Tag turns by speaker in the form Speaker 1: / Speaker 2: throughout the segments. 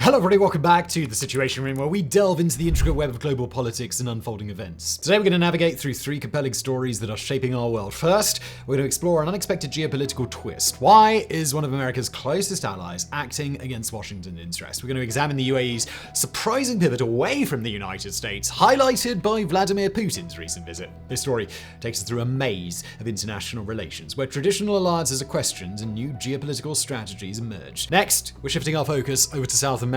Speaker 1: Hello everybody, welcome back to The Situation Room, where we delve into the intricate web of global politics and unfolding events. Today we're going to navigate through three compelling stories that are shaping our world. First, we're going to explore an unexpected geopolitical twist. Why is one of America's closest allies acting against Washington's interests? We're going to examine the UAE's surprising pivot away from the United States, highlighted by Vladimir Putin's recent visit. This story takes us through a maze of international relations, where traditional alliances are questioned and new geopolitical strategies emerge. Next, we're shifting our focus over to South America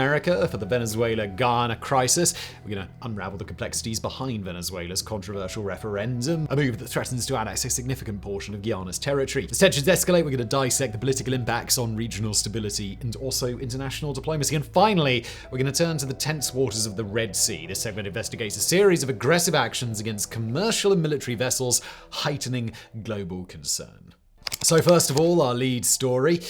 Speaker 1: for the Venezuela-Guyana crisis. We're going to unravel the complexities behind Venezuela's controversial referendum, a move that threatens to annex a significant portion of Guyana's territory. As tensions escalate, we're going to dissect the political impacts on regional stability and also international diplomacy. And finally, we're going to turn to the tense waters of the Red Sea. This segment investigates a series of aggressive actions against commercial and military vessels, heightening global concern. So first of all, our lead story,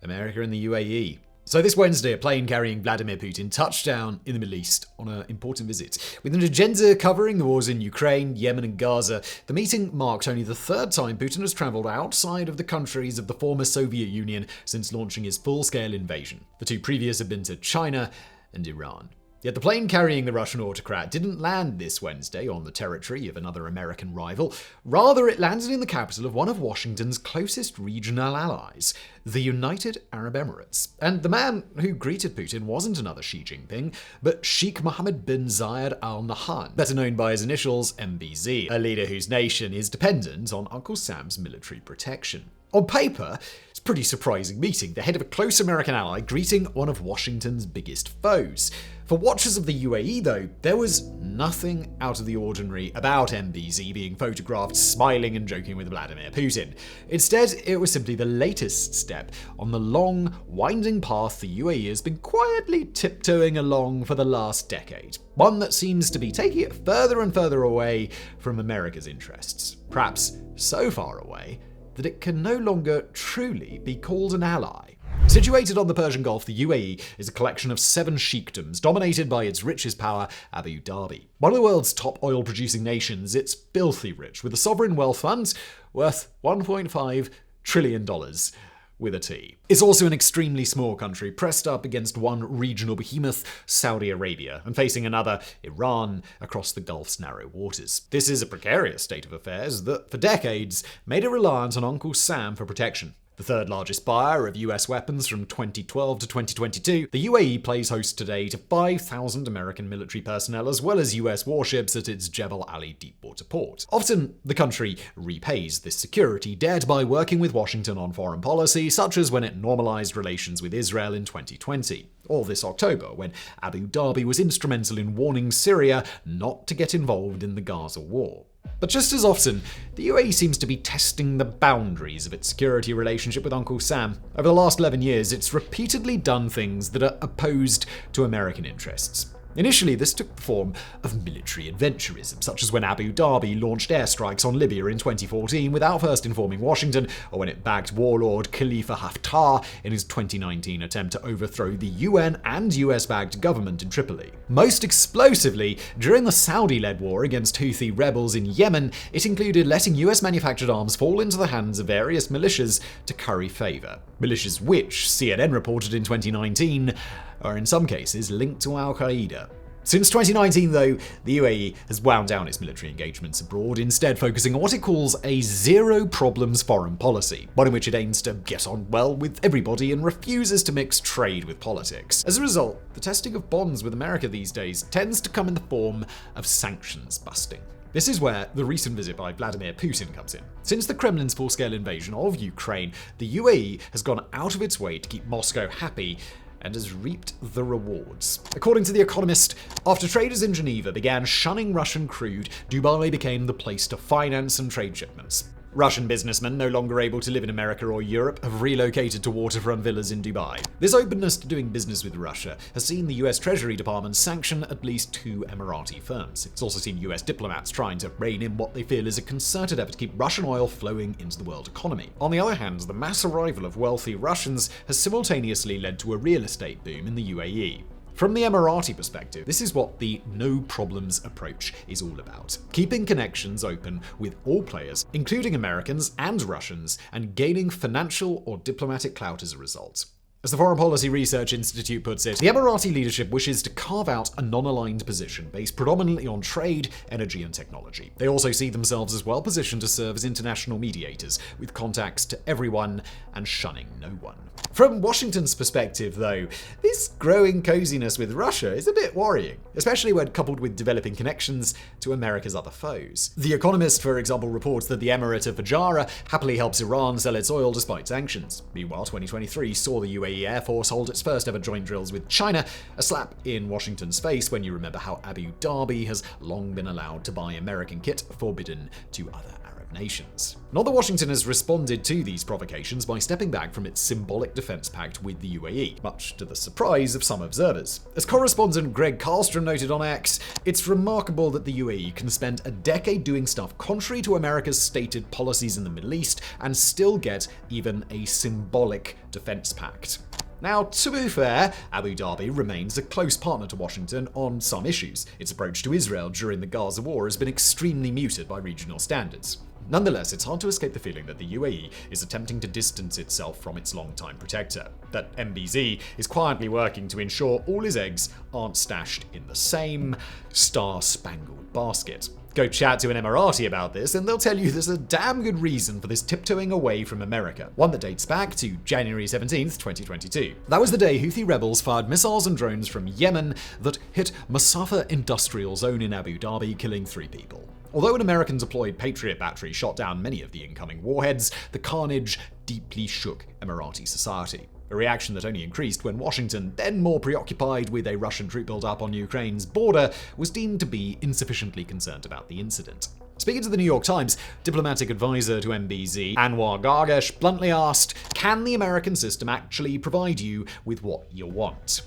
Speaker 1: America and the UAE. So this Wednesday, a plane carrying Vladimir Putin touched down in the Middle East on an important visit. With an agenda covering the wars in Ukraine, Yemen and Gaza, the meeting marked only the third time Putin has travelled outside of the countries of the former Soviet Union since launching his full-scale invasion. The two previous have been to China and Iran. Yet the plane carrying the Russian autocrat didn't land this Wednesday on the territory of another American rival. Rather, it landed in the capital of one of Washington's closest regional allies, the United Arab Emirates. And the man who greeted Putin wasn't another Xi Jinping, but Sheikh Mohammed bin Zayed Al Nahyan, better known by his initials MBZ, a leader whose nation is dependent on Uncle Sam's military protection. On paper, it's a pretty surprising meeting, the head of a close American ally greeting one of Washington's biggest foes. For watchers of the UAE, though, there was nothing out of the ordinary about MBZ being photographed smiling and joking with Vladimir Putin. Instead, it was simply the latest step on the long, winding path the UAE has been quietly tiptoeing along for the last decade. One that seems to be taking it further and further away from America's interests. Perhaps so far away that it can no longer truly be called an ally. Situated on the Persian Gulf, the UAE is a collection of 7 sheikdoms dominated by its richest power, Abu Dhabi. One of the world's top oil-producing nations, it's filthy rich, with a sovereign wealth fund worth $1.5 trillion. With a T. It's also an extremely small country, pressed up against one regional behemoth, Saudi Arabia, and facing another, Iran, across the Gulf's narrow waters. This is a precarious state of affairs that, for decades, made it reliant on Uncle Sam for protection. The third largest buyer of US weapons from 2012 to 2022, the UAE plays host today to 5,000 American military personnel as well as US warships at its Jebel Ali deepwater port. Often, the country repays this security debt by working with Washington on foreign policy, such as when it normalized relations with Israel in 2020. Or this October, when Abu Dhabi was instrumental in warning Syria not to get involved in the Gaza war. But just as often, the UAE seems to be testing the boundaries of its security relationship with Uncle Sam. Over the last 11 years, it's repeatedly done things that are opposed to American interests. Initially, this took the form of military adventurism, such as when Abu Dhabi launched airstrikes on Libya in 2014 without first informing Washington, or when it backed warlord Khalifa Haftar in his 2019 attempt to overthrow the UN and US-backed government in Tripoli. Most explosively, during the Saudi-led war against Houthi rebels in Yemen, it included letting US-manufactured arms fall into the hands of various militias to curry favor. Militias which, CNN reported in 2019, are in some cases linked to Al-Qaeda. Since 2019, though, the UAE has wound down its military engagements abroad, instead focusing on what it calls a zero-problems foreign policy, one in which it aims to get on well with everybody and refuses to mix trade with politics. As a result, the testing of bonds with America these days tends to come in the form of sanctions busting. This is where the recent visit by Vladimir Putin comes in. Since the Kremlin's full-scale invasion of Ukraine, the UAE has gone out of its way to keep Moscow happy and has reaped the rewards. According to The Economist, after traders in Geneva began shunning Russian crude, Dubai became the place to finance and trade shipments. Russian businessmen, no longer able to live in America or Europe, have relocated to waterfront villas in Dubai. This openness to doing business with Russia has seen the US Treasury Department sanction at least 2 Emirati firms. It's also seen US diplomats trying to rein in what they feel is a concerted effort to keep Russian oil flowing into the world economy. On the other hand, the mass arrival of wealthy Russians has simultaneously led to a real estate boom in the UAE. From the Emirati perspective, this is what the no-problems approach is all about. Keeping connections open with all players, including Americans and Russians, and gaining financial or diplomatic clout as a result. As the Foreign Policy Research Institute puts it, the Emirati leadership wishes to carve out a non-aligned position based predominantly on trade, energy, and technology. They also see themselves as well positioned to serve as international mediators, with contacts to everyone and shunning no one. From Washington's perspective, though, this growing coziness with Russia is a bit worrying, especially when coupled with developing connections to America's other foes. The Economist, for example, reports that the Emirate of Fujairah happily helps Iran sell its oil despite sanctions. Meanwhile, 2023 saw the UAE Air Force hold its first ever joint drills with China, a slap in Washington's face when you remember how Abu Dhabi has long been allowed to buy American kit forbidden to other Arab nations. Not that Washington has responded to these provocations by stepping back from its symbolic defense pact with the UAE, much to the surprise of some observers. As correspondent Greg Karlstrom noted on X, it's remarkable that the UAE can spend a decade doing stuff contrary to America's stated policies in the Middle East and still get even a symbolic defense pact. Now, to be fair, Abu Dhabi remains a close partner to Washington on some issues. Its approach to Israel during the Gaza war has been extremely muted by regional standards. Nonetheless, it's hard to escape the feeling that the UAE is attempting to distance itself from its longtime protector, that MBZ is quietly working to ensure all his eggs aren't stashed in the same star-spangled basket. Go chat to an Emirati about this and they'll tell you there's a damn good reason for this tiptoeing away from America, one that dates back to January 17th, 2022. That was the day Houthi rebels fired missiles and drones from Yemen that hit Masafa Industrial Zone in Abu Dhabi, killing 3 people. Although an American-deployed Patriot battery shot down many of the incoming warheads, the carnage deeply shook Emirati society. A reaction that only increased when Washington, then more preoccupied with a Russian troop build-up on Ukraine's border, was deemed to be insufficiently concerned about the incident. Speaking to the New York Times, diplomatic advisor to MBZ, Anwar Gargash, bluntly asked, "Can the American system actually provide you with what you want?"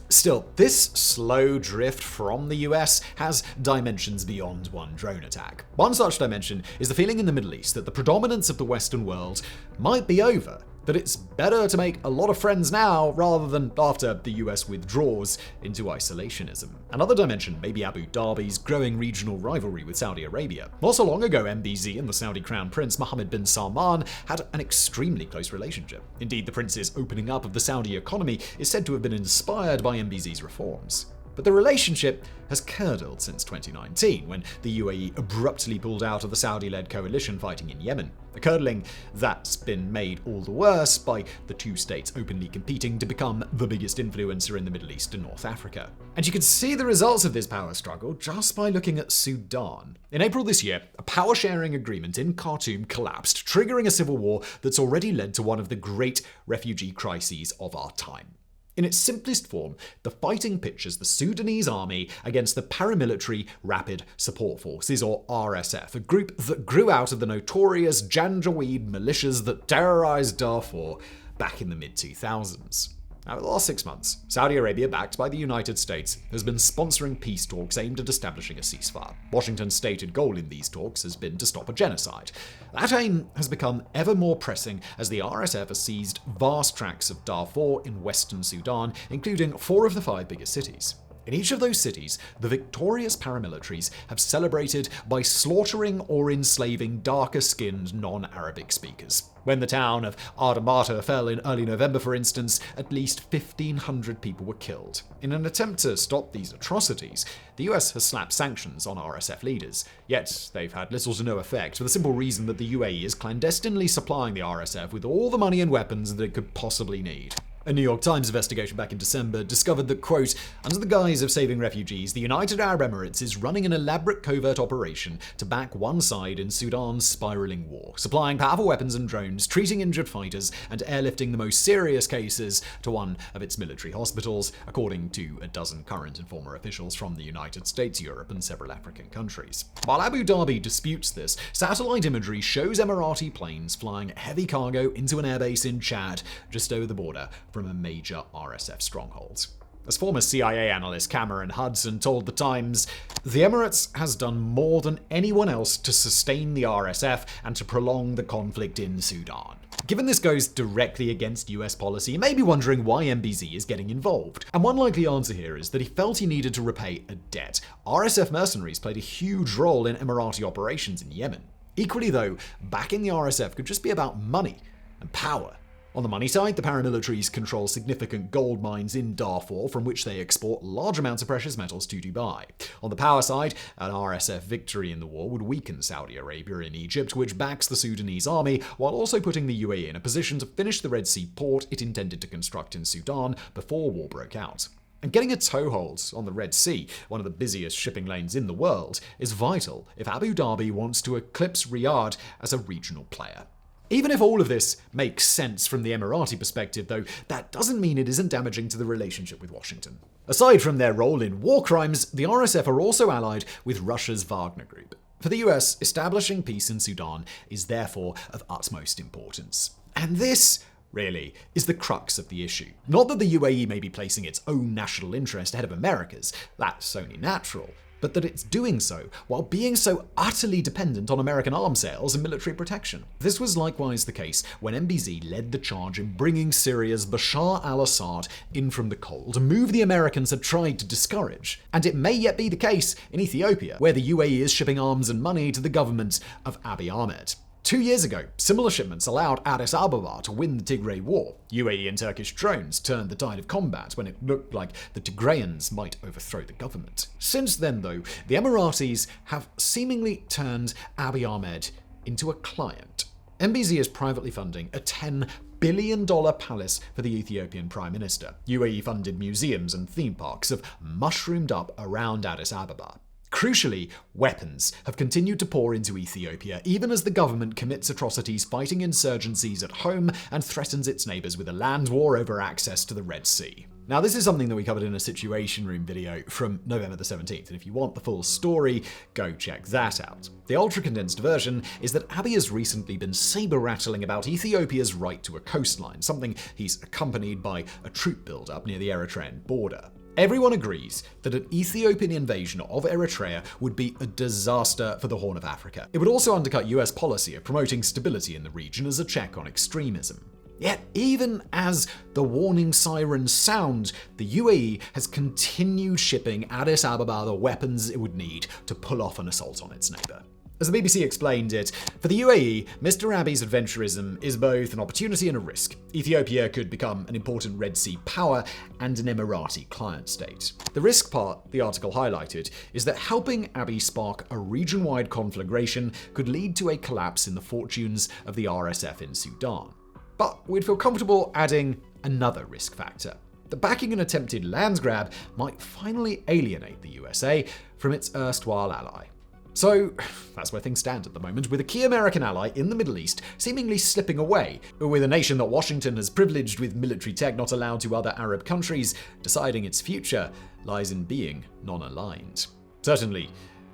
Speaker 1: Still, this slow drift from the US has dimensions beyond one drone attack. One such dimension is the feeling in the Middle East that the predominance of the Western world might be over, that it's better to make a lot of friends now rather than after the US withdraws into isolationism. Another dimension may be Abu Dhabi's growing regional rivalry with Saudi Arabia. Not so long ago, MBZ and the Saudi Crown Prince Mohammed bin Salman had an extremely close relationship. Indeed, the prince's opening up of the Saudi economy is said to have been inspired by MBZ's reforms. But the relationship has curdled since 2019, when the UAE abruptly pulled out of the Saudi-led coalition fighting in Yemen. A curdling that's been made all the worse by the 2 states openly competing to become the biggest influencer in the Middle East and North Africa. And you can see the results of this power struggle just by looking at Sudan. In April this year, a power-sharing agreement in Khartoum collapsed, triggering a civil war that's already led to one of the great refugee crises of our time. In its simplest form, the fighting pictures the Sudanese army against the paramilitary Rapid Support Forces, or RSF, a group that grew out of the notorious Janjaweed militias that terrorized Darfur back in the mid-2000s. Now, in the last 6 months, Saudi Arabia, backed by the United States, has been sponsoring peace talks aimed at establishing a ceasefire. Washington's stated goal in these talks has been to stop a genocide. That aim has become ever more pressing as the RSF has seized vast tracts of Darfur in western Sudan, including 4 of the 5 biggest cities. In each of those cities, the victorious paramilitaries have celebrated by slaughtering or enslaving darker-skinned non-Arabic speakers. When the town of Ardamata fell in early November, for instance, at least 1,500 people were killed. In an attempt to stop these atrocities, the US has slapped sanctions on RSF leaders. Yet, they've had little to no effect for the simple reason that the UAE is clandestinely supplying the RSF with all the money and weapons that it could possibly need. A New York Times investigation back in December discovered that, quote, under the guise of saving refugees, the United Arab Emirates is running an elaborate covert operation to back one side in Sudan's spiraling war, supplying powerful weapons and drones, treating injured fighters, and airlifting the most serious cases to one of its military hospitals, according to a dozen current and former officials from the United States, Europe, and several African countries. While Abu Dhabi disputes this, satellite imagery shows Emirati planes flying heavy cargo into an airbase in Chad, just over the border from a major RSF stronghold. As former CIA analyst Cameron Hudson told The Times, the Emirates has done more than anyone else to sustain the RSF and to prolong the conflict in Sudan. Given this goes directly against US policy, you may be wondering why MBZ is getting involved. And one likely answer here is that he felt he needed to repay a debt. RSF mercenaries played a huge role in Emirati operations in Yemen. Equally though, backing the RSF could just be about money and power. On the money side, the paramilitaries control significant gold mines in Darfur from which they export large amounts of precious metals to Dubai. On the power side, an RSF victory in the war would weaken Saudi Arabia in Egypt, which backs the Sudanese army, while also putting the UAE in a position to finish the Red Sea port it intended to construct in Sudan before war broke out. And getting a toehold on the Red Sea, one of the busiest shipping lanes in the world, is vital if Abu Dhabi wants to eclipse Riyadh as a regional player. Even if all of this makes sense from the Emirati perspective, though, that doesn't mean it isn't damaging to the relationship with Washington. Aside from their role in war crimes, the RSF are also allied with Russia's Wagner Group. For the US, establishing peace in Sudan is therefore of utmost importance. And this, really, is the crux of the issue. Not that the UAE may be placing its own national interest ahead of America's, that's only natural, but that it's doing so while being so utterly dependent on American arms sales and military protection. This was likewise the case when MBZ led the charge in bringing Syria's Bashar al-Assad in from the cold, a move the Americans had tried to discourage. And it may yet be the case in Ethiopia, where the UAE is shipping arms and money to the government of Abiy Ahmed. 2 years ago, similar shipments allowed Addis Ababa to win the Tigray War. UAE and Turkish drones turned the tide of combat when it looked like the Tigrayans might overthrow the government. Since then, though, the Emiratis have seemingly turned Abiy Ahmed into a client. MBZ is privately funding a $10 billion palace for the Ethiopian Prime Minister. UAE-funded museums and theme parks have mushroomed up around Addis Ababa. Crucially, weapons have continued to pour into Ethiopia, even as the government commits atrocities fighting insurgencies at home and threatens its neighbors with a land war over access to the Red Sea. Now, this is something that we covered in a Situation Room video from November the 17th, and if you want the full story, go check that out. The ultra-condensed version is that Abiy has recently been saber-rattling about Ethiopia's right to a coastline, something he's accompanied by a troop build-up near the Eritrean border. Everyone agrees that an Ethiopian invasion of Eritrea would be a disaster for the Horn of Africa. It would also undercut US policy of promoting stability in the region as a check on extremism. Yet, even as the warning sirens sound, the UAE has continued shipping Addis Ababa the weapons it would need to pull off an assault on its neighbor. As the BBC explained it, for the UAE, Mr. Abiy's adventurism is both an opportunity and a risk. Ethiopia could become an important Red Sea power and an Emirati client state. The risk part, the article highlighted, is that helping Abiy spark a region-wide conflagration could lead to a collapse in the fortunes of the RSF in Sudan. But we'd feel comfortable adding another risk factor. The backing an attempted land grab might finally alienate the USA from its erstwhile ally. So, that's where things stand at the moment, with a key American ally in the Middle East seemingly slipping away, with a nation that Washington has privileged with military tech not allowed to other Arab countries, deciding its future lies in being non-aligned. Certainly,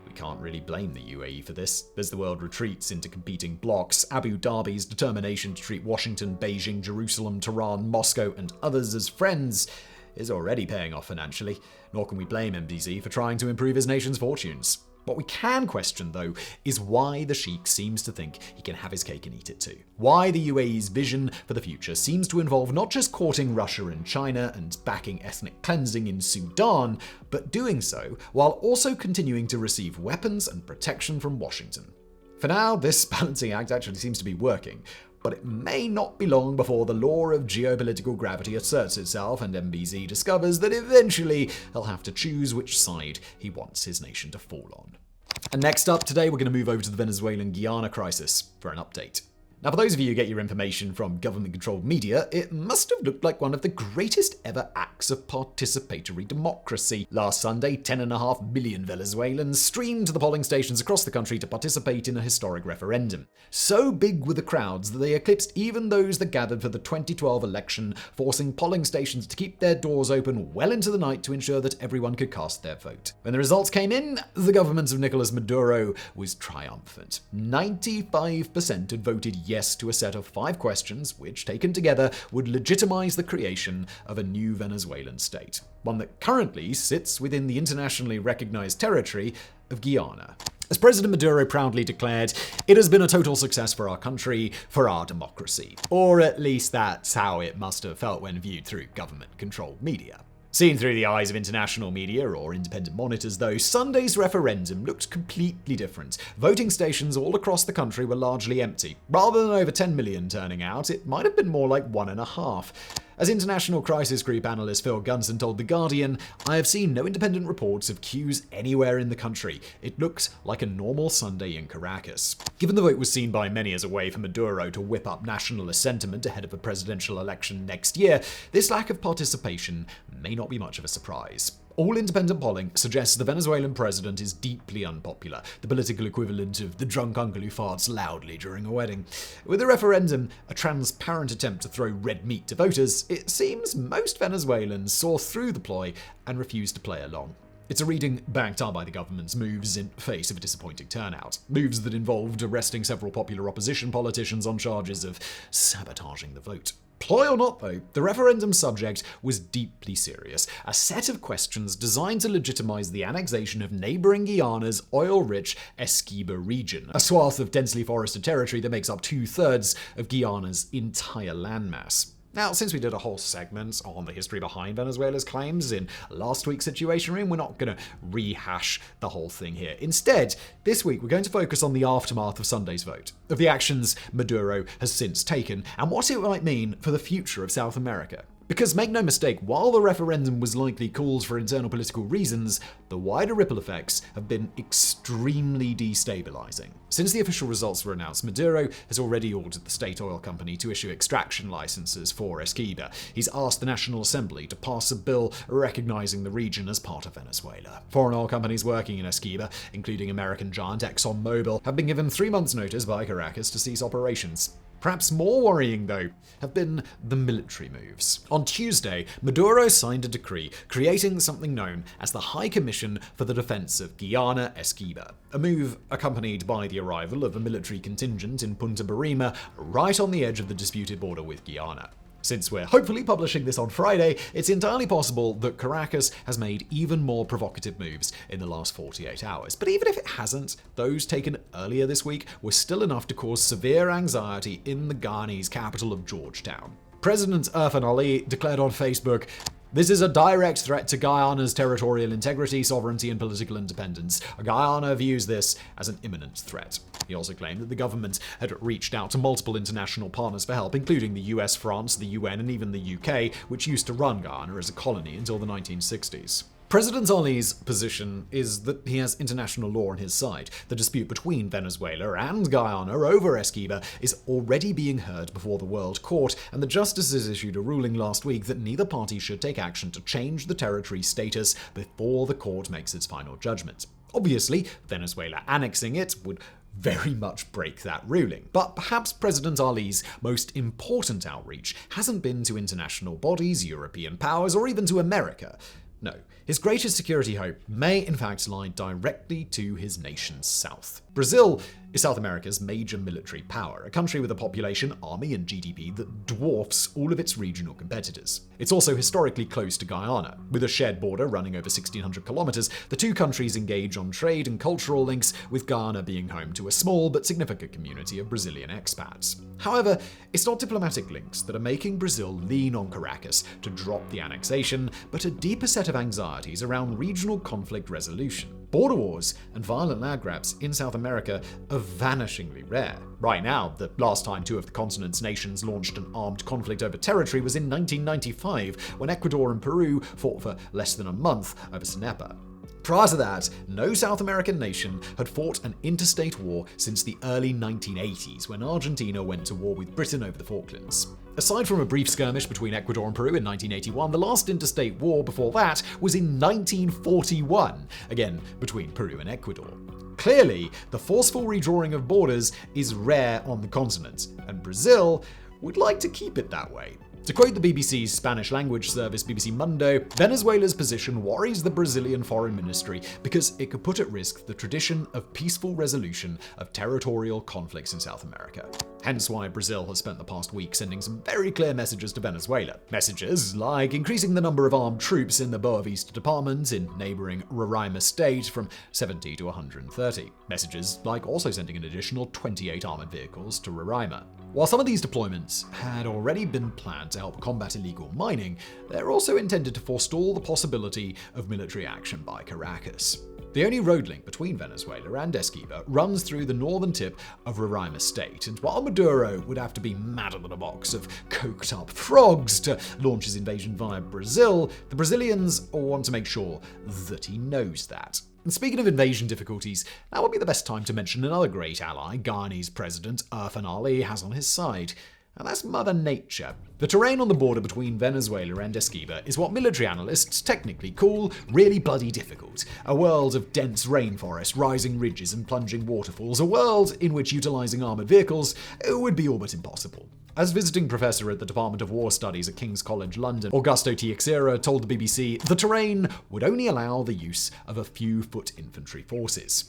Speaker 1: we can't really blame the UAE for this. As the world retreats into competing blocs, Abu Dhabi's determination to treat Washington, Beijing, Jerusalem, Tehran, Moscow, and others as friends is already paying off financially, nor can we blame MBZ for trying to improve his nation's fortunes. What we can question, though, is why the Sheikh seems to think he can have his cake and eat it too. Why the UAE's vision for the future seems to involve not just courting Russia and China and backing ethnic cleansing in Sudan, but doing so while also continuing to receive weapons and protection from Washington. For now, this balancing act actually seems to be working, but it may not be long before the law of geopolitical gravity asserts itself and MBZ discovers that eventually he'll have to choose which side he wants his nation to fall on. And next up, today we're going to move over to the Venezuelan Guyana crisis for an update. Now, for those of you who get your information from government-controlled media, it must have looked like one of the greatest ever acts of participatory democracy. Last Sunday, 10.5 million Venezuelans streamed to the polling stations across the country to participate in a historic referendum. So big were the crowds that they eclipsed even those that gathered for the 2012 election, forcing polling stations to keep their doors open well into the night to ensure that everyone could cast their vote. When the results came in, the government of Nicolas Maduro was triumphant. 95% had voted yes to a set of 5 questions, which, taken together, would legitimize the creation of a new Venezuelan state, one that currently sits within the internationally recognized territory of Guyana. As President Maduro proudly declared, "It has been a total success for our country, for our democracy." Or at least that's how it must have felt when viewed through government-controlled media. Seen through the eyes of international media or independent monitors, though, Sunday's referendum looked completely different. Voting stations all across the country were largely empty. Rather than over 10 million turning out, it might have been more like 1.5. As international crisis group analyst Phil Gunson told The Guardian, "I have seen no independent reports of queues anywhere in the country. It looked like a normal Sunday in Caracas." Given the vote was seen by many as a way for Maduro to whip up nationalist sentiment ahead of a presidential election next year, this lack of participation may not be much of a surprise. All independent polling suggests the Venezuelan president is deeply unpopular, the political equivalent of the drunk uncle who farts loudly during a wedding. With the referendum a transparent attempt to throw red meat to voters, it seems most Venezuelans saw through the ploy and refused to play along. It's a reading backed up by the government's moves in face of a disappointing turnout. Moves that involved arresting several popular opposition politicians on charges of sabotaging the vote. Ploy or not, though, the referendum subject was deeply serious. A set of questions designed to legitimize the annexation of neighboring Guyana's oil-rich Esquiba region, a swath of densely forested territory that makes up 2/3 of Guyana's entire landmass. Now, since we did a whole segment on the history behind Venezuela's claims in last week's Situation Room, we're not going to rehash the whole thing here. Instead, this week we're going to focus on the aftermath of Sunday's vote, of the actions Maduro has since taken, and what it might mean for the future of South America. Because make no mistake, while the referendum was likely called for internal political reasons, the wider ripple effects have been extremely destabilizing. Since the official results were announced, Maduro has already ordered the state oil company to issue extraction licenses for Esquiba. He's asked the National Assembly to pass a bill recognizing the region as part of Venezuela. Foreign oil companies working in Esquiba, including American giant ExxonMobil, have been given 3 months' notice by Caracas to cease operations. Perhaps more worrying, though, have been the military moves. On Tuesday, Maduro signed a decree creating something known as the High Commission for the Defense of Guyana Esquiba, a move accompanied by the arrival of a military contingent in Punta Barima, right on the edge of the disputed border with Guyana. Since we're hopefully publishing this on Friday, it's entirely possible that Caracas has made even more provocative moves in the last 48 hours. But even if it hasn't, those taken earlier this week were still enough to cause severe anxiety in the Guyanese capital of Georgetown. President Irfan Ali declared on Facebook, "This is a direct threat to Guyana's territorial integrity, sovereignty, and political independence. Guyana views this as an imminent threat." He also claimed that the government had reached out to multiple international partners for help, including the US, France, the UN, and even the UK, which used to run Guyana as a colony until the 1960s. President Ali's position is that he has international law on his side. The dispute between Venezuela and Guyana over Esquiba is already being heard before the World Court, and the justices issued a ruling last week that neither party should take action to change the territory's status before the court makes its final judgment. Obviously, Venezuela annexing it would very much break that ruling. But perhaps President Ali's most important outreach hasn't been to international bodies, European powers, or even to America. No, his greatest security hope may in fact lie directly to his nation's south. Brazil is South America's major military power, a country with a population, army, and GDP that dwarfs all of its regional competitors. It's also historically close to Guyana. With a shared border running over 1,600 kilometers, the two countries engage on trade and cultural links, with Guyana being home to a small but significant community of Brazilian expats. However, it's not diplomatic links that are making Brazil lean on Caracas to drop the annexation, but a deeper set of anxieties around regional conflict resolution. Border wars and violent land grabs in South America are vanishingly rare. Right now, the last time two of the continent's nations launched an armed conflict over territory was in 1995, when Ecuador and Peru fought for less than a month over Cenepa. Prior to that, no South American nation had fought an interstate war since the early 1980s, when Argentina went to war with Britain over the Falklands. Aside from a brief skirmish between Ecuador and Peru in 1981, the last interstate war before that was in 1941, again between Peru and Ecuador. Clearly, the forceful redrawing of borders is rare on the continent, and Brazil would like to keep it that way. To quote the BBC's Spanish language service BBC Mundo, Venezuela's position worries the Brazilian Foreign Ministry because it could put at risk the tradition of peaceful resolution of territorial conflicts in South America. Hence why Brazil has spent the past week sending some very clear messages to Venezuela. Messages like increasing the number of armed troops in the Boa Vista department in neighboring Roraima state from 70 to 130. Messages like also sending an additional 28 armored vehicles to Roraima. While some of these deployments had already been planned to to help combat illegal mining, they're also intended to forestall the possibility of military action by Caracas. The only road link between Venezuela and Esquiva runs through the northern tip of Roraima state, and while Maduro would have to be madder than a box of coked-up frogs to launch his invasion via Brazil, the Brazilians want to make sure that he knows that. And speaking of invasion difficulties, now would be the best time to mention another great ally Guyanese President Irfan Ali has on his side. And that's Mother Nature. The terrain on the border between Venezuela and Esquiva is what military analysts technically call really bloody difficult. A world of dense rainforest, rising ridges and plunging waterfalls. A world in which utilizing armored vehicles would be all but impossible. As visiting professor at the Department of War Studies at King's College London, Augusto Teixeira told the BBC the terrain would only allow the use of a few foot infantry forces.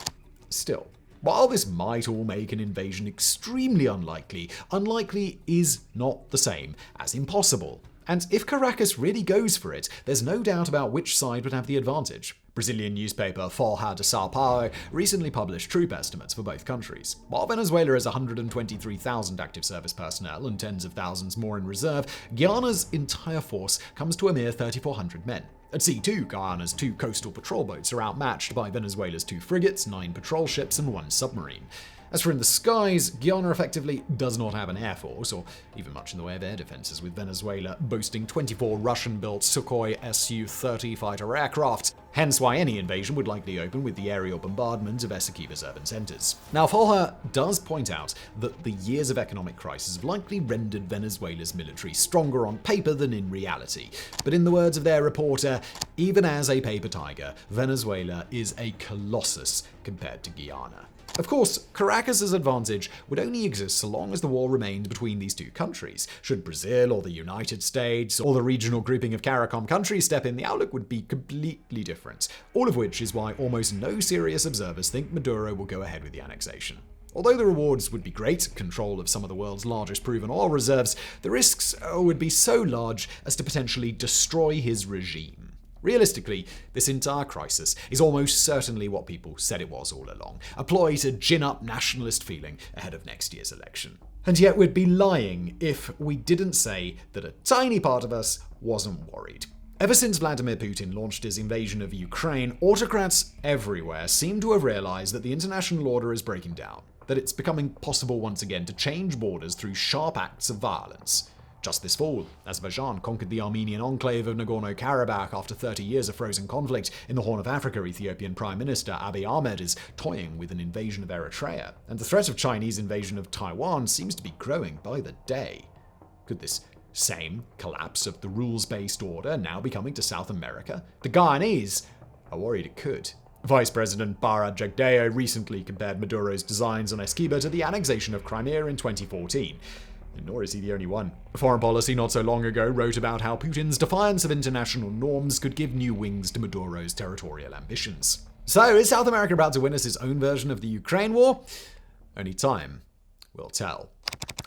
Speaker 1: Still, while this might all make an invasion extremely unlikely, unlikely is not the same as impossible. And if Caracas really goes for it, there's no doubt about which side would have the advantage. Brazilian newspaper Folha de Sao Paulo recently published troop estimates for both countries. While Venezuela has 123,000 active service personnel and tens of thousands more in reserve, Guyana's entire force comes to a mere 3,400 men. At sea, too, Guyana's 2 coastal patrol boats are outmatched by Venezuela's 2 frigates, 9 patrol ships, and 1 submarine. As for in the skies, Guyana effectively does not have an air force, or even much in the way of air defenses, with Venezuela boasting 24 Russian-built Sukhoi Su-30 fighter aircraft, hence why any invasion would likely open with the aerial bombardment of Esquiva's urban centers. Now, Folha does point out that the years of economic crisis have likely rendered Venezuela's military stronger on paper than in reality. But in the words of their reporter, even as a paper tiger, Venezuela is a colossus compared to Guyana. Of course, Caracas' advantage would only exist so long as the war remained between these 2 countries. Should Brazil or the United States or the regional grouping of CARICOM countries step in, the outlook would be completely different. All of which is why almost no serious observers think Maduro will go ahead with the annexation. Although the rewards would be great, control of some of the world's largest proven oil reserves, the risks would be so large as to potentially destroy his regime. Realistically, this entire crisis is almost certainly what people said it was all along, a ploy to gin up nationalist feeling ahead of next year's election. And yet we'd be lying if we didn't say that a tiny part of us wasn't worried. Ever since Vladimir Putin launched his invasion of Ukraine, autocrats everywhere seem to have realized that the international order is breaking down, that it's becoming possible once again to change borders through sharp acts of violence. Just this fall, Azerbaijan conquered the Armenian enclave of Nagorno-Karabakh after 30 years of frozen conflict. In the Horn of Africa, Ethiopian Prime Minister Abiy Ahmed is toying with an invasion of Eritrea, and the threat of Chinese invasion of Taiwan seems to be growing by the day. Could this same collapse of the rules-based order now be coming to South America? The Guyanese are worried it could. Vice President Bara Jagdeo recently compared Maduro's designs on Esquiva to the annexation of Crimea in 2014. Nor is he the only one. Foreign Policy not so long ago wrote about how Putin's defiance of international norms could give new wings to Maduro's territorial ambitions. So, is South America about to witness its own version of the Ukraine war? Only time will tell.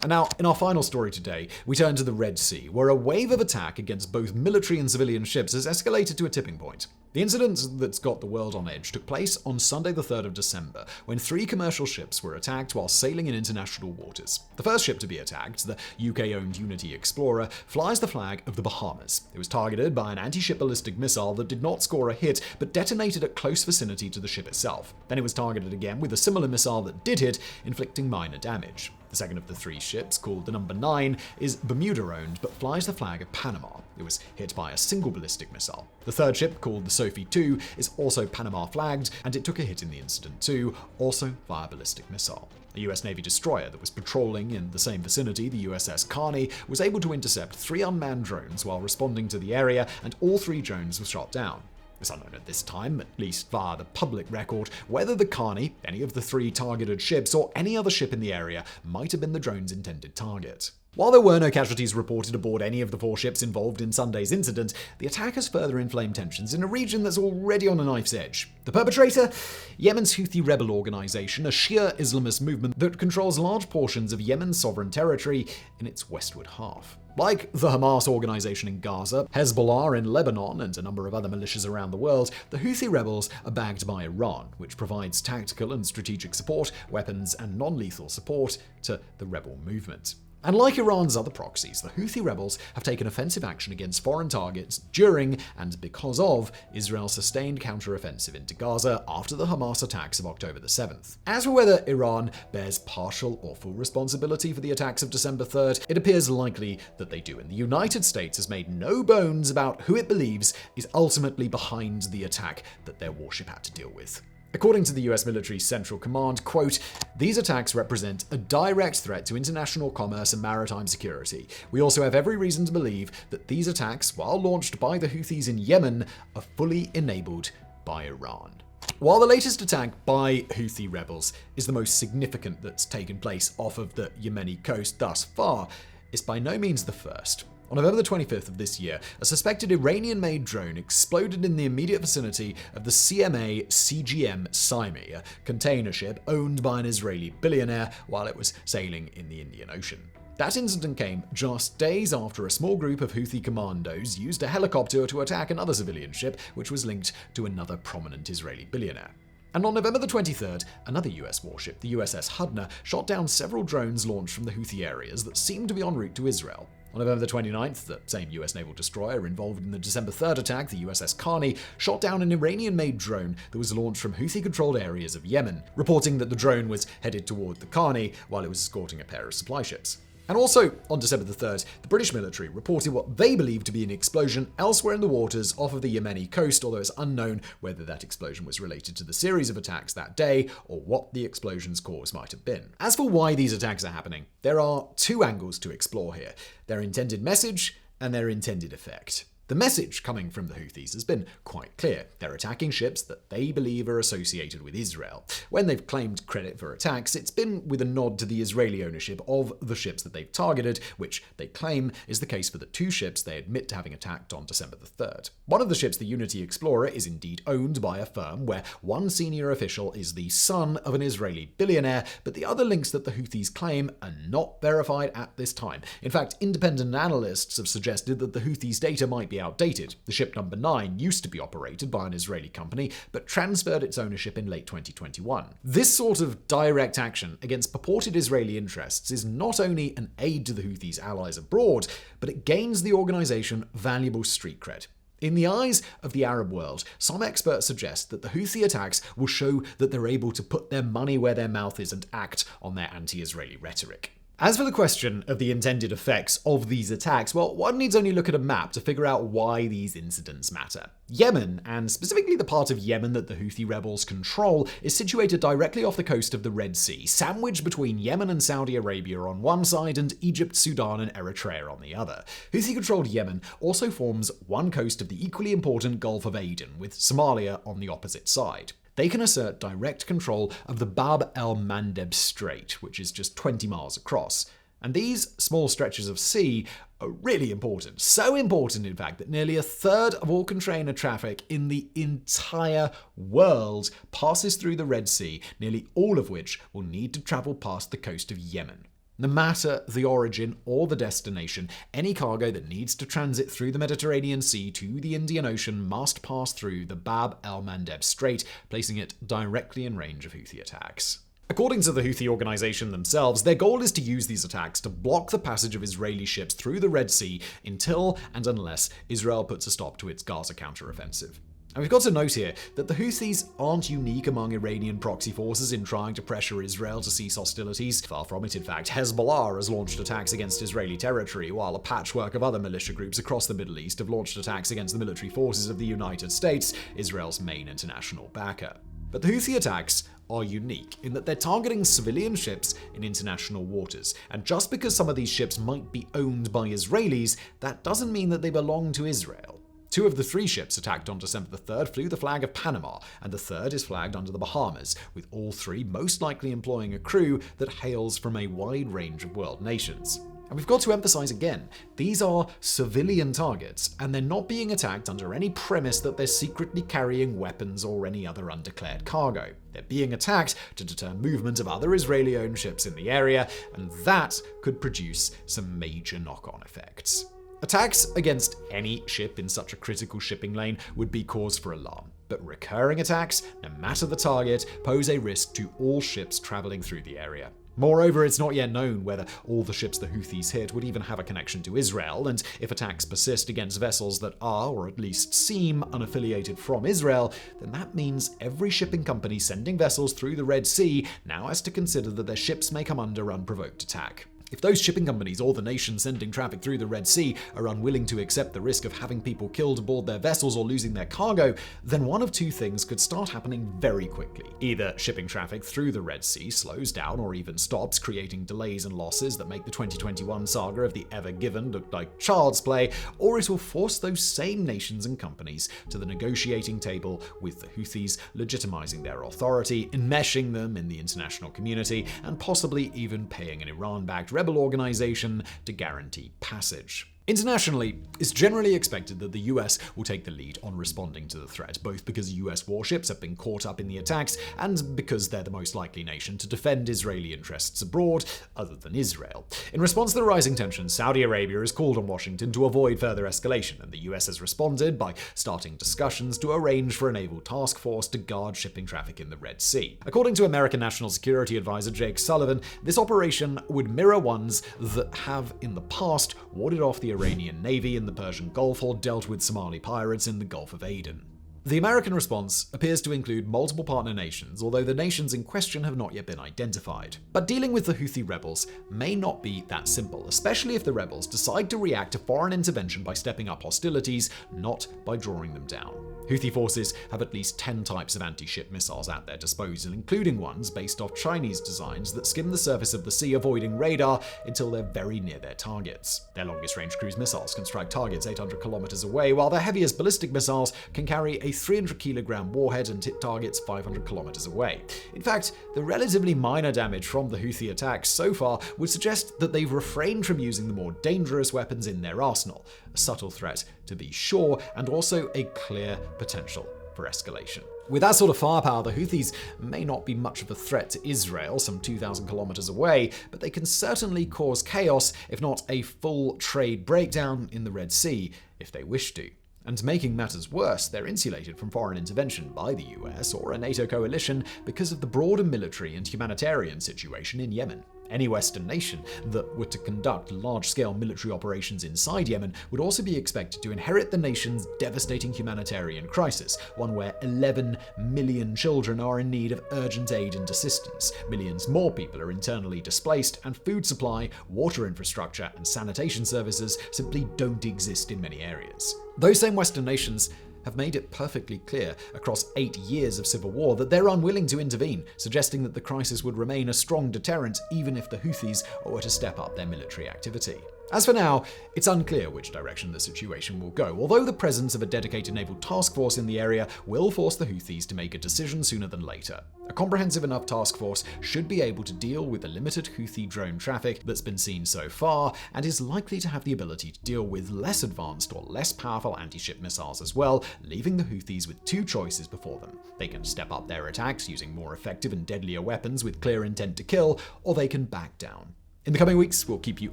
Speaker 1: And now, in our final story today, we turn to the Red Sea, where a wave of attack against both military and civilian ships has escalated to a tipping point. The incident that's got the world on edge took place on Sunday the 3rd of December, when 3 commercial ships were attacked while sailing in international waters. The first ship to be attacked, the UK-owned Unity Explorer, flies the flag of the Bahamas. It was targeted by an anti-ship ballistic missile that did not score a hit, but detonated at close vicinity to the ship itself. Then it was targeted again with a similar missile that did hit, inflicting minor damage. The second of the 3 ships, called the number 9, is Bermuda-owned, but flies the flag of Panama. It was hit by a single ballistic missile. The third ship, called the Sophie 2, is also Panama-flagged, and it took a hit in the incident too, also via ballistic missile. A US Navy destroyer that was patrolling in the same vicinity, the USS Carney, was able to intercept 3 unmanned drones while responding to the area, and all 3 drones were shot down. It's unknown at this time, at least via the public record, whether the Carney, any of the 3 targeted ships, or any other ship in the area might have been the drone's intended target. While there were no casualties reported aboard any of the 4 ships involved in Sunday's incident, the attack has further inflamed tensions in a region that's already on a knife's edge. The perpetrator? Yemen's Houthi rebel organization, a Shia Islamist movement that controls large portions of Yemen's sovereign territory in its westward half. Like the Hamas organization in Gaza, Hezbollah in Lebanon, and a number of other militias around the world, the Houthi rebels are backed by Iran, which provides tactical and strategic support, weapons, and non-lethal support to the rebel movement. And like Iran's other proxies, the Houthi rebels have taken offensive action against foreign targets during and because of Israel's sustained counteroffensive into Gaza after the Hamas attacks of October the 7th. As for whether Iran bears partial or full responsibility for the attacks of December 3rd, it appears likely that they do, and the United States has made no bones about who it believes is ultimately behind the attack that their warship had to deal with. According to the US military Central Command, quote, "These attacks represent a direct threat to international commerce and maritime security. We also have every reason to believe that these attacks, while launched by the Houthis in Yemen, are fully enabled by Iran." While the latest attack by Houthi rebels is the most significant that's taken place off of the Yemeni coast thus far, it's by no means the first. On November the 25th of this year, a suspected Iranian-made drone exploded in the immediate vicinity of the CMA CGM Saimi, a container ship owned by an Israeli billionaire, while it was sailing in the Indian Ocean. That incident came just days after a small group of Houthi commandos used a helicopter to attack another civilian ship, which was linked to another prominent Israeli billionaire. And on November the 23rd, another US warship, the USS Hudna, shot down several drones launched from the Houthi areas that seemed to be en route to Israel. On November the 29th, the same US naval destroyer involved in the December 3rd attack, the USS Karni, shot down an Iranian-made drone that was launched from Houthi-controlled areas of Yemen, reporting that the drone was headed toward the Karni while it was escorting a pair of supply ships. And also, on December the 3rd, the British military reported what they believed to be an explosion elsewhere in the waters off of the Yemeni coast, although it's unknown whether that explosion was related to the series of attacks that day or what the explosion's cause might have been. As for why these attacks are happening, there are two angles to explore here: their intended message and their intended effect. The message coming from the Houthis has been quite clear. They're attacking ships that they believe are associated with Israel. When they've claimed credit for attacks, it's been with a nod to the Israeli ownership of the ships that they've targeted, which they claim is the case for the two ships they admit to having attacked on December the 3rd. One of the ships, the Unity Explorer, is indeed owned by a firm where one senior official is the son of an Israeli billionaire, but the other links that the Houthis claim are not verified at this time. In fact, independent analysts have suggested that the Houthis' data might be outdated. The ship number 9 used to be operated by an Israeli company, but transferred its ownership in late 2021. This sort of direct action against purported Israeli interests is not only an aid to the Houthis' allies abroad, but it gains the organization valuable street cred. In the eyes of the Arab world, some experts suggest that the Houthi attacks will show that they're able to put their money where their mouth is and act on their anti-Israeli rhetoric. As for the question of the intended effects of these attacks, well, one needs only look at a map to figure out why these incidents matter. Yemen, and specifically the part of Yemen that the Houthi rebels control, is situated directly off the coast of the Red Sea, sandwiched between Yemen and Saudi Arabia on one side and Egypt, Sudan, and Eritrea on the other. Houthi-controlled Yemen also forms one coast of the equally important Gulf of Aden, with Somalia on the opposite side. They can assert direct control of the Bab el-Mandeb Strait, which is just 20 miles across. And these small stretches of sea are really important. So important, in fact, that nearly a third of all container traffic in the entire world passes through the Red Sea, nearly all of which will need to travel past the coast of Yemen. No matter the origin or the destination, any cargo that needs to transit through the Mediterranean Sea to the Indian Ocean must pass through the Bab el-Mandeb Strait, placing it directly in range of Houthi attacks. According to the Houthi organization themselves, their goal is to use these attacks to block the passage of Israeli ships through the Red Sea until and unless Israel puts a stop to its Gaza counteroffensive. And we've got to note here that the Houthis aren't unique among Iranian proxy forces in trying to pressure Israel to cease hostilities. Far from it, in fact. Hezbollah has launched attacks against Israeli territory, while a patchwork of other militia groups across the Middle East have launched attacks against the military forces of the United States, Israel's main international backer. But the Houthi attacks are unique in that they're targeting civilian ships in international waters. And just because some of these ships might be owned by Israelis, that doesn't mean that they belong to Israel. 2 of the 3 ships attacked on December the 3rd flew the flag of Panama, and the 3rd is flagged under the Bahamas, with all 3 most likely employing a crew that hails from a wide range of world nations. And we've got to emphasize again, these are civilian targets, and they're not being attacked under any premise that they're secretly carrying weapons or any other undeclared cargo. They're being attacked to deter movement of other Israeli-owned ships in the area, and that could produce some major knock-on effects. Attacks against any ship in such a critical shipping lane would be cause for alarm, but recurring attacks, no matter the target, pose a risk to all ships traveling through the area. Moreover, it's not yet known whether all the ships the Houthis hit would even have a connection to Israel, and if attacks persist against vessels that are, or at least seem, unaffiliated from Israel, then that means every shipping company sending vessels through the Red Sea now has to consider that their ships may come under unprovoked attack. If those shipping companies or the nations sending traffic through the Red Sea are unwilling to accept the risk of having people killed aboard their vessels or losing their cargo, then one of two things could start happening very quickly. Either shipping traffic through the Red Sea slows down or even stops, creating delays and losses that make the 2021 saga of the Ever Given look like child's play, or it will force those same nations and companies to the negotiating table with the Houthis, legitimizing their authority, enmeshing them in the international community, and possibly even paying an Iran-backed rebel organization to guarantee passage. Internationally, it's generally expected that the US will take the lead on responding to the threat, both because US warships have been caught up in the attacks and because they're the most likely nation to defend Israeli interests abroad, other than Israel. In response to the rising tensions, Saudi Arabia has called on Washington to avoid further escalation, and the US has responded by starting discussions to arrange for a naval task force to guard shipping traffic in the Red Sea. According to American National Security Advisor Jake Sullivan, this operation would mirror ones that have in the past warded off the Iranian Navy in the Persian Gulf or dealt with Somali pirates in the Gulf of Aden. The American response appears to include multiple partner nations, although the nations in question have not yet been identified. But dealing with the Houthi rebels may not be that simple, especially if the rebels decide to react to foreign intervention by stepping up hostilities, not by drawing them down. Houthi forces have at least 10 types of anti-ship missiles at their disposal, including ones based off Chinese designs that skim the surface of the sea, avoiding radar until they're very near their targets. Their longest-range cruise missiles can strike targets 800 kilometers away, while their heaviest ballistic missiles can carry a 300-kilogram warhead and hit targets 500 kilometers away. In fact, the relatively minor damage from the Houthi attacks so far would suggest that they've refrained from using the more dangerous weapons in their arsenal, a subtle threat to be sure, and also a clear potential for escalation. With that sort of firepower, the Houthis may not be much of a threat to Israel, some 2,000 kilometers away, but they can certainly cause chaos, if not a full trade breakdown in the Red Sea, if they wish to. And making matters worse, they're insulated from foreign intervention by the US or a NATO coalition because of the broader military and humanitarian situation in Yemen. Any Western nation that were to conduct large-scale military operations inside Yemen would also be expected to inherit the nation's devastating humanitarian crisis, one where 11 million children are in need of urgent aid and assistance. Millions more people are internally displaced, and food supply, water infrastructure, and sanitation services simply don't exist in many areas. Those same Western nations have made it perfectly clear across 8 years of civil war that they're unwilling to intervene, suggesting that the crisis would remain a strong deterrent even if the Houthis were to step up their military activity. As for now, it's unclear which direction the situation will go, although the presence of a dedicated naval task force in the area will force the Houthis to make a decision sooner than later. A comprehensive enough task force should be able to deal with the limited Houthi drone traffic that's been seen so far, and is likely to have the ability to deal with less advanced or less powerful anti-ship missiles as well, leaving the Houthis with two choices before them. They can step up their attacks using more effective and deadlier weapons with clear intent to kill, or they can back down. In the coming weeks, we'll keep you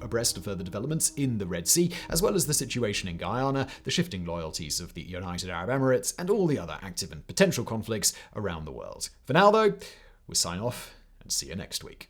Speaker 1: abreast of further developments in the Red Sea, as well as the situation in Guyana, the shifting loyalties of the United Arab Emirates, and all the other active and potential conflicts around the world. For now, though, we'll sign off and see you next week.